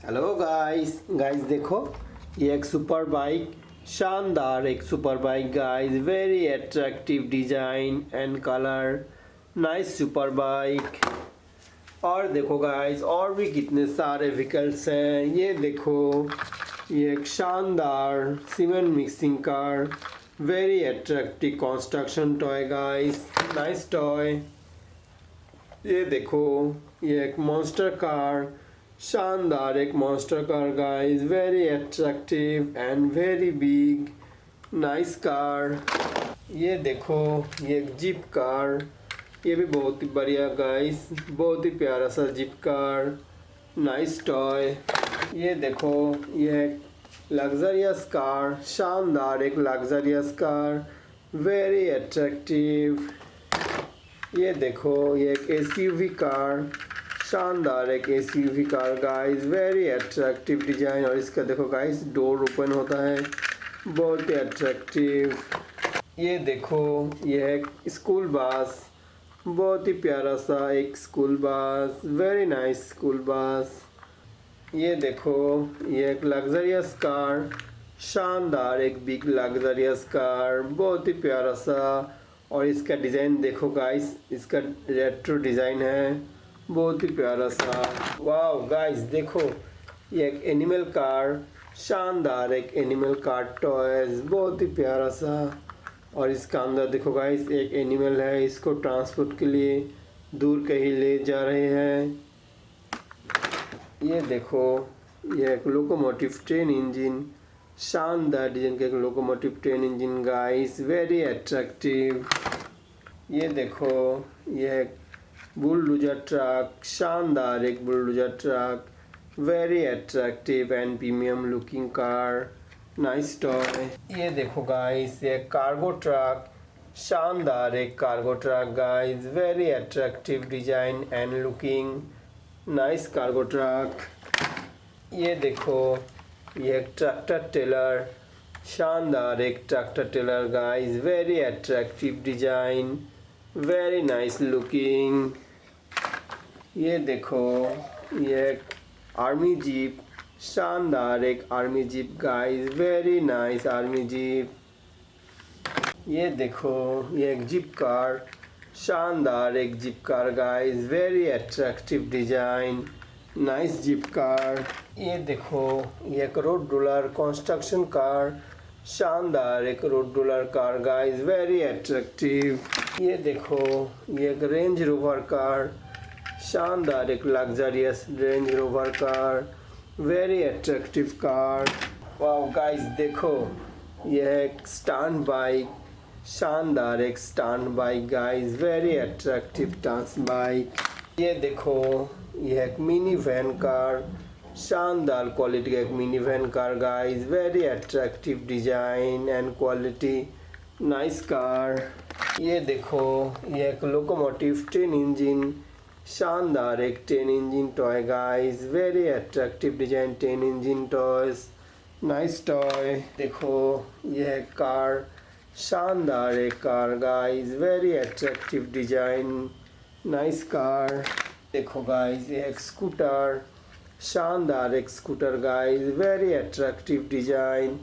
Hello guys देखो, ये एक सुपर बाइक, शानदार एक super bike guys. Very attractive design and colour, nice super bike. और देखो गाइस, और भी कितने सारे व्हीकल्स हैं। ये देखो, ये एक शानदार cement mixing car, very attractive construction toy guys, nice toy. ये देखो, ये एक मॉन्स्टर कार, शानदार एक monster car guys, very attractive and very big, nice car. ये देखो, ये एक जीप कार, ये भी बहुत ही बढ़िया गाइस, बहुत ही प्यारा सा जीप कार, नाइस टॉय। ये देखो, ये एक लग्जरियस कार, शानदार एक लग्जरियस कार, वेरी अट्रैक्टिव। ये देखो, ये एक एसयूवी कार, शानदार एक SUV car guys, very attractive design. और इसका देखो गाइस, डोर ओपन होता है, बहुत ही अट्रैक्टिव। ये देखो, ये एक स्कूल बस, बहुत ही प्यारा सा एक school bus, very nice school bus. ये देखो, ये एक लग्जरियस कार, शानदार एक बिग लग्जरियस कार, बहुत ही प्यारा सा। और इसका डिज़ाइन देखो गाइस, इसका रेट्रो डिज़ाइन है, बहुत ही प्यारा सा। वाओ गाइस देखो, ये एक एनिमल कार, शानदार एक एनिमल कार टॉयज, बहुत ही प्यारा सा। और इसका अंदर देखो गाइस, एक एनिमल है, इसको ट्रांसपोर्ट के लिए दूर कहीं ले जा रहे हैं। ये देखो, ये एक लोकोमोटिव ट्रेन इंजन, शानदार डिजाइन का एक locomotive train engine guys, very attractive. ये देखो, ये एक बुलडोजर ट्रक, शानदार एक bulldozer truck, very attractive and premium looking car, nice toy. ये देखो गाइस, ये कार्गो ट्रक, शानदार एक cargo truck guys, very attractive design and looking, nice cargo truck. ये देखो, ये एक ट्रैक्टर टेलर, शानदार एक tractor trailer guys, very attractive design, very nice looking. ये देखो, ये एक आर्मी जीप, शानदार एक army jeep guys, very nice army jeep. ये देखो, ये एक जीप कार, शानदार एक jeep car guys, very attractive design, nice jeep car. ये देखो, ये एक रोड रोलर कंस्ट्रक्शन कार, शानदार एक road roller car guys, very attractive. ये देखो, ये एक रेंज रोवर कार, शानदार एक luxurious Range Rover car, very attractive car. Wow guys देखो, ये एक स्टंट बाइक, शानदार एक stunt bike guys, very attractive stunt bike. ये देखो, ये एक मिनी वैन कार, शानदार क्वालिटी का एक mini van car guys, very attractive design and quality, nice car. ये देखो, ये एक लोकोमोटिव ट्रेन इंजन, शानदार एक train engine toy guys, very attractive design train engine toys, nice toy. देखो, ये कार, शानदार एक car guys, very attractive design, nice car. देखो गाइस, ये एक स्कूटर, शानदार एक scooter guys, very attractive design,